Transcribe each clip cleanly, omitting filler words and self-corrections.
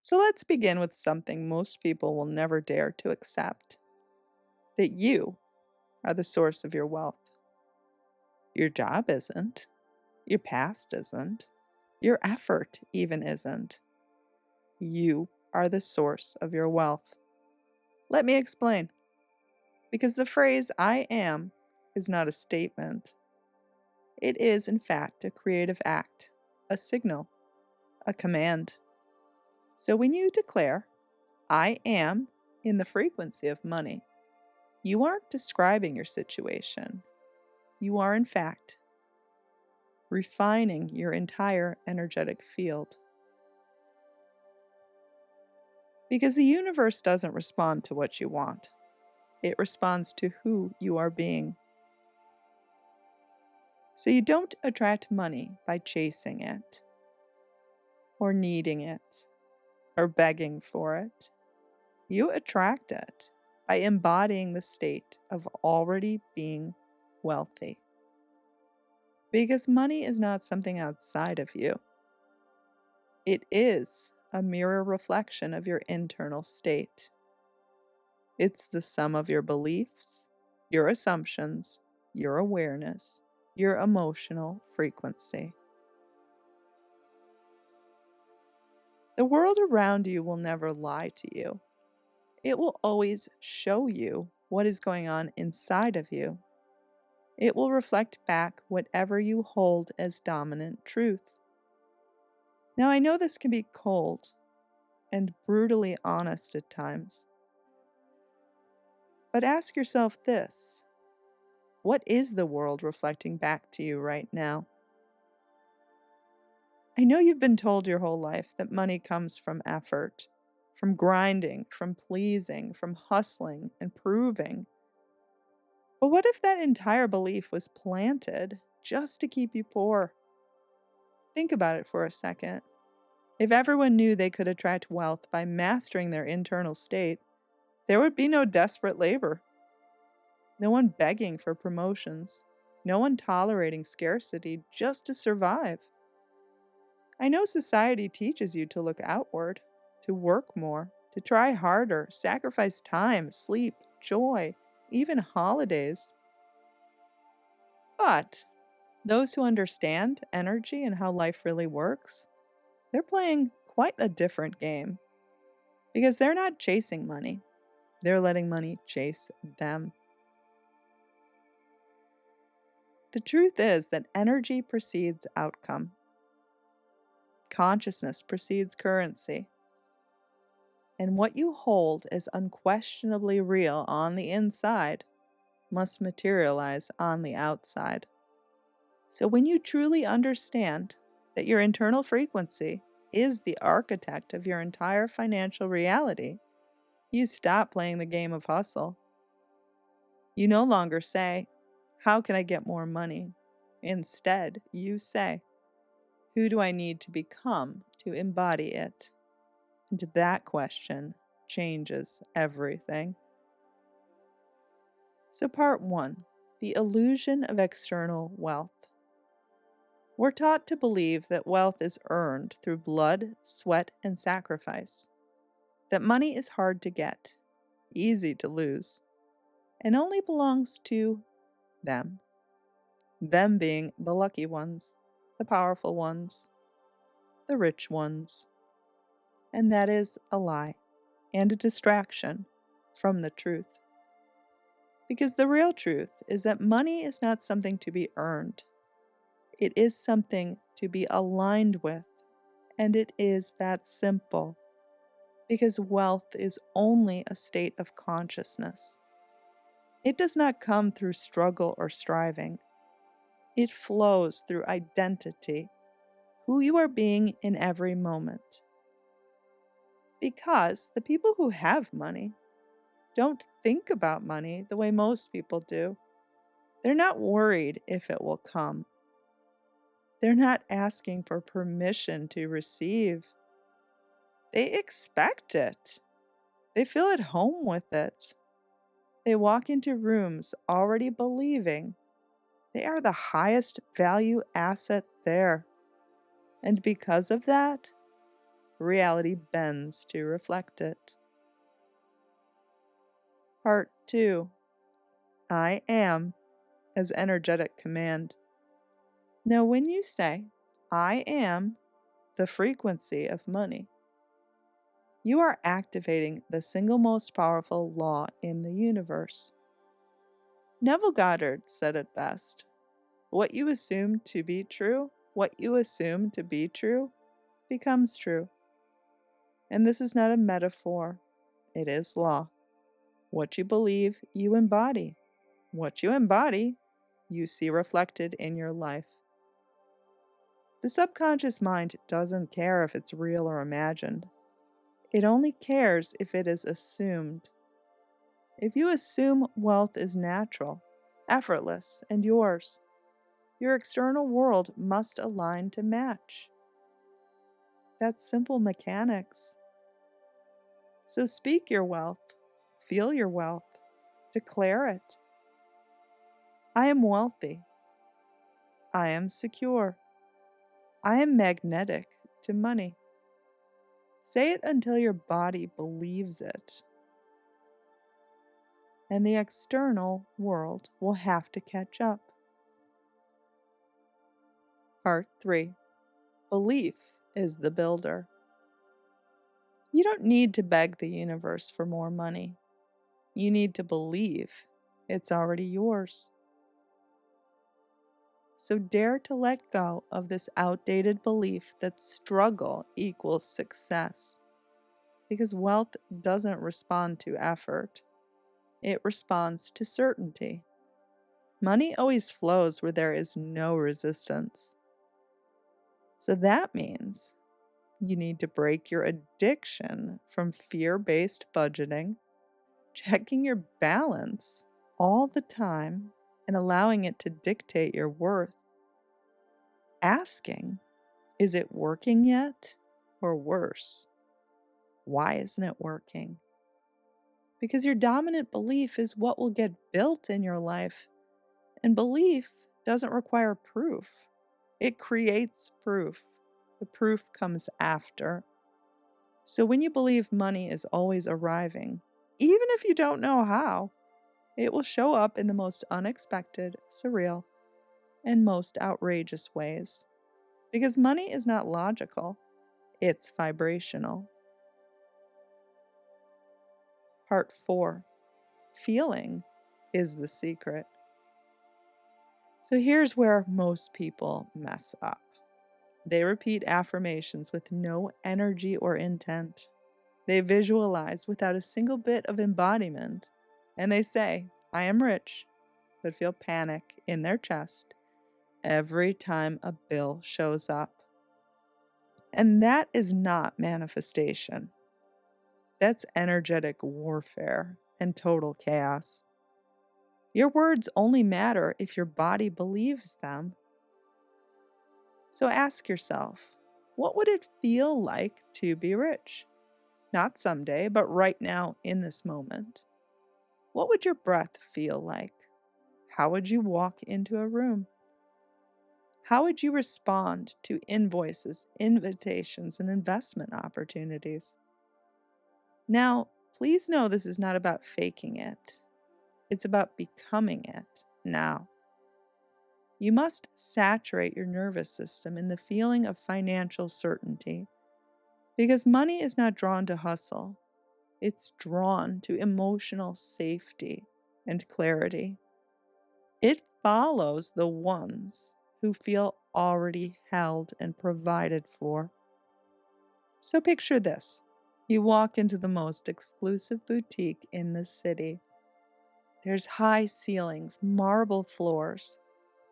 So let's begin with something most people will never dare to accept, that you are the source of your wealth. Your job isn't, your past isn't, your effort even isn't. You are the source of your wealth. Let me explain. Because the phrase I am is not a statement. It is, in fact, a creative act, a signal, a command. So when you declare, I am in the frequency of money, you aren't describing your situation. You are, in fact, refining your entire energetic field. Because the universe doesn't respond to what you want, it responds to who you are being. So you don't attract money by chasing it, or needing it, or begging for it. You attract it by embodying the state of already being wealthy. Because money is not something outside of you. It is a mirror reflection of your internal state. It's the sum of your beliefs, your assumptions, your awareness, your emotional frequency. The world around you will never lie to you. It will always show you what is going on inside of you. It will reflect back whatever you hold as dominant truth. Now, I know this can be cold and brutally honest at times, but ask yourself this: what is the world reflecting back to you right now? I know you've been told your whole life that money comes from effort, from grinding, from pleasing, from hustling and proving. But what if that entire belief was planted just to keep you poor? Think about it for a second. If everyone knew they could attract wealth by mastering their internal state, there would be no desperate labor, no one begging for promotions, no one tolerating scarcity just to survive. I know society teaches you to look outward, to work more, to try harder, sacrifice time, sleep, joy, even holidays. But those who understand energy and how life really works, they're playing quite a different game because they're not chasing money. They're letting money chase them. The truth is that energy precedes outcome. Consciousness precedes currency. And what you hold as unquestionably real on the inside must materialize on the outside. So when you truly understand that your internal frequency is the architect of your entire financial reality, you stop playing the game of hustle. You no longer say, how can I get more money? Instead, you say, who do I need to become to embody it? And that question changes everything. So part 1, the illusion of external wealth. We're taught to believe that wealth is earned through blood, sweat, and sacrifice, that money is hard to get, easy to lose, and only belongs to them. Them being the lucky ones, the powerful ones, the rich ones. And that is a lie and a distraction from the truth. Because the real truth is that money is not something to be earned. It is something to be aligned with, and it is that simple. Because wealth is only a state of consciousness. It does not come through struggle or striving. It flows through identity, who you are being in every moment. Because the people who have money don't think about money the way most people do. They're not worried if it will come. They're not asking for permission to receive. They expect it. They feel at home with it. They walk into rooms already believing they are the highest value asset there. And because of that, reality bends to reflect it. Part 2. I am as energetic command. Now, when you say, I am the frequency of money, you are activating the single most powerful law in the universe. Neville Goddard said it best. What you assume to be true, becomes true. And this is not a metaphor, it is law. What you believe, you embody. What you embody, you see reflected in your life. The subconscious mind doesn't care if it's real or imagined. It only cares if it is assumed. If you assume wealth is natural, effortless, and yours, your external world must align to match. That's simple mechanics. So speak your wealth, feel your wealth, declare it. I am wealthy. I am secure. I am magnetic to money. Say it until your body believes it. And the external world will have to catch up. Part 3. Belief is the builder. You don't need to beg the universe for more money. You need to believe it's already yours. So dare to let go of this outdated belief that struggle equals success. Because wealth doesn't respond to effort, it responds to certainty. Money always flows where there is no resistance. So that means you need to break your addiction from fear-based budgeting, checking your balance all the time, and allowing it to dictate your worth. Asking, is it working yet? Or worse, why isn't it working? Because your dominant belief is what will get built in your life. And belief doesn't require proof. It creates proof. The proof comes after. So when you believe money is always arriving, even if you don't know how, it will show up in the most unexpected, surreal, and most outrageous ways. Because money is not logical, it's vibrational. Part 4. Feeling is the secret. So here's where most people mess up. They repeat affirmations with no energy or intent. They visualize without a single bit of embodiment. And they say, I am rich, but feel panic in their chest every time a bill shows up. And that is not manifestation. That's energetic warfare and total chaos. Your words only matter if your body believes them. So ask yourself, what would it feel like to be rich? Not someday, but right now in this moment. What would your breath feel like? How would you walk into a room? How would you respond to invoices, invitations, and investment opportunities? Now, please know this is not about faking it. It's about becoming it now. You must saturate your nervous system in the feeling of financial certainty, because money is not drawn to hustle. It's drawn to emotional safety and clarity. It follows the ones who feel already held and provided for. So picture this. You walk into the most exclusive boutique in the city. There's high ceilings, marble floors,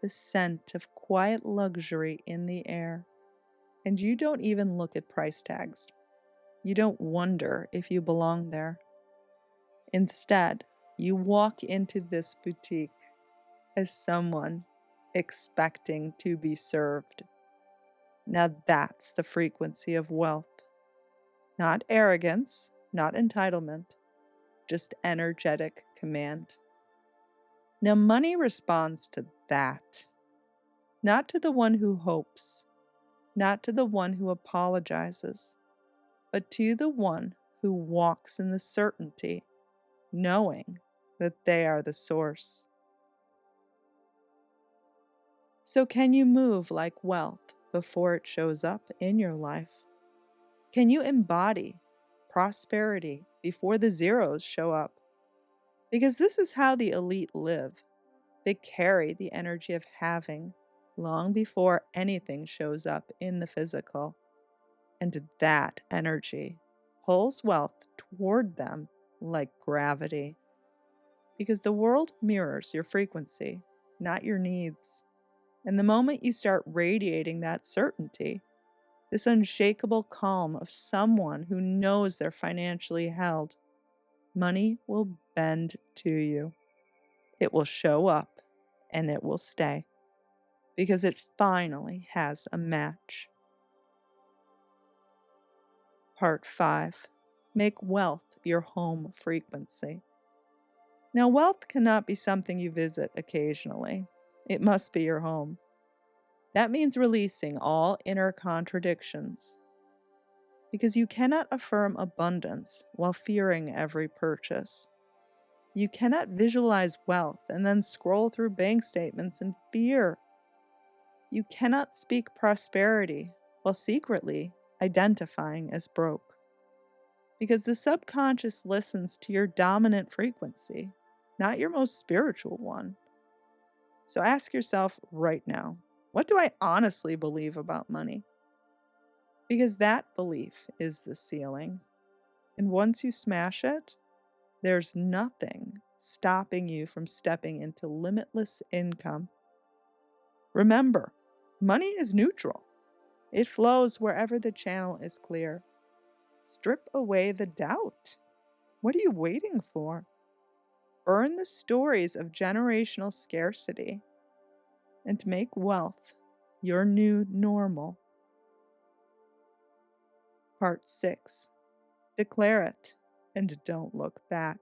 the scent of quiet luxury in the air. And you don't even look at price tags. You don't wonder if you belong there. Instead, you walk into this boutique as someone expecting to be served. Now that's the frequency of wealth. Not arrogance, not entitlement, just energetic command. Now money responds to that. Not to the one who hopes, not to the one who apologizes, but to the one who walks in the certainty, knowing that they are the source. So, can you move like wealth before it shows up in your life? Can you embody prosperity before the zeros show up? Because this is how the elite live. They carry the energy of having long before anything shows up in the physical. And that energy pulls wealth toward them like gravity. Because the world mirrors your frequency, not your needs. And the moment you start radiating that certainty, this unshakable calm of someone who knows they're financially held, money will bend to you. It will show up and it will stay because it finally has a match. Part 5. Make wealth your home frequency. Now, wealth cannot be something you visit occasionally. It must be your home. That means releasing all inner contradictions, because you cannot affirm abundance while fearing every purchase. You cannot visualize wealth and then scroll through bank statements in fear. You cannot speak prosperity while secretly identifying as broke. Because the subconscious listens to your dominant frequency, not your most spiritual one. So ask yourself right now, what do I honestly believe about money? Because that belief is the ceiling. And once you smash it, there's nothing stopping you from stepping into limitless income. Remember, money is neutral. It flows wherever the channel is clear. Strip away the doubt. What are you waiting for? Burn the stories of generational scarcity and make wealth your new normal. Part 6. Declare it and don't look back.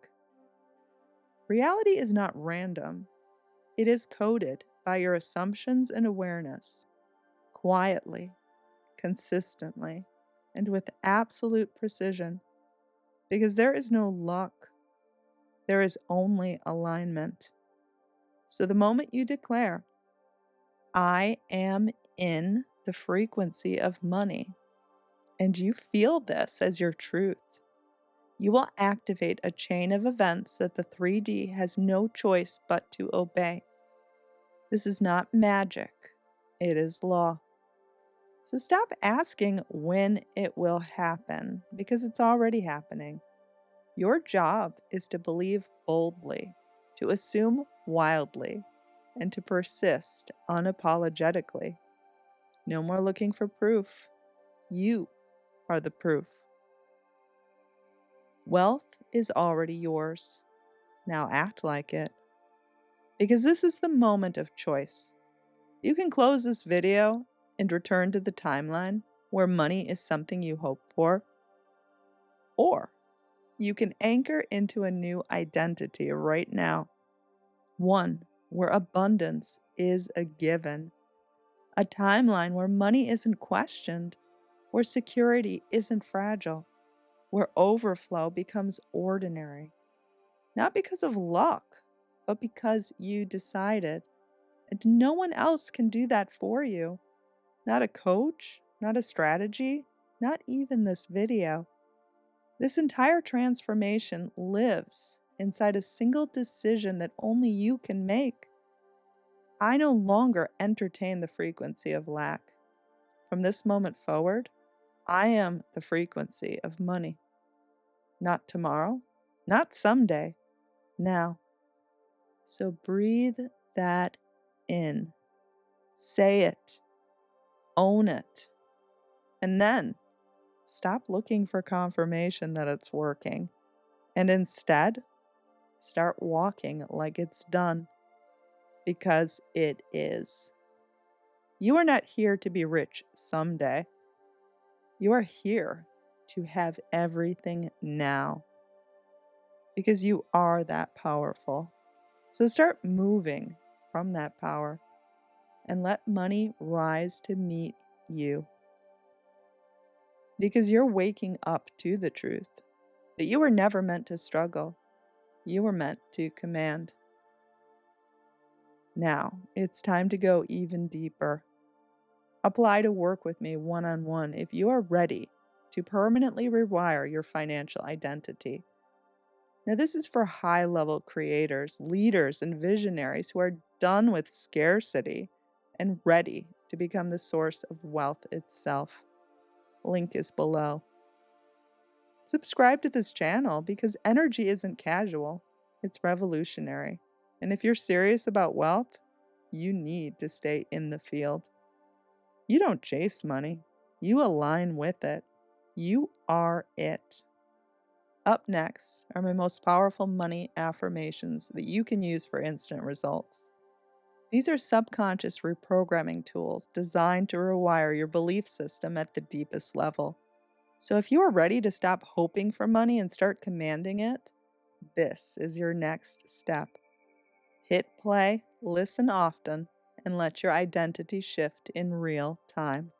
Reality is not random. It is coded by your assumptions and awareness, quietly, consistently, and with absolute precision. Because there is no luck. There is only alignment. So the moment you declare, I am in the frequency of money, and you feel this as your truth, you will activate a chain of events that the 3D has no choice but to obey. This is not magic, it is law. So stop asking when it will happen, because it's already happening. Your job is to believe boldly, to assume wildly, and to persist unapologetically. No more looking for proof. You are the proof. Wealth is already yours. Now act like it. Because this is the moment of choice. You can close this video and return to the timeline where money is something you hope for. Or you can anchor into a new identity right now. One where abundance is a given. A timeline where money isn't questioned, where security isn't fragile, where overflow becomes ordinary. Not because of luck, but because you decided. And no one else can do that for you. Not a coach, not a strategy, not even this video. This entire transformation lives inside a single decision that only you can make. I no longer entertain the frequency of lack. From this moment forward, I am the frequency of money. Not tomorrow, not someday, now. So breathe that in. Say it. Own it. And then stop looking for confirmation that it's working. And instead, start walking like it's done. Because it is. You are not here to be rich someday. You are here to have everything now. Because you are that powerful. So start moving from that power and let money rise to meet you. because you're waking up to the truth that you were never meant to struggle. You were meant to command. Now, it's time to go even deeper. Apply to work with me one-on-one if you are ready to permanently rewire your financial identity. Now, this is for high-level creators, leaders, and visionaries who are done with scarcity and ready to become the source of wealth itself. Link is below. Subscribe to this channel because energy isn't casual, it's revolutionary. And if you're serious about wealth, you need to stay in the field. You don't chase money, you align with it. You are it. Up next are my most powerful money affirmations that you can use for instant results. These are subconscious reprogramming tools designed to rewire your belief system at the deepest level. So if you are ready to stop hoping for money and start commanding it, this is your next step. Hit play, listen often, and let your identity shift in real time.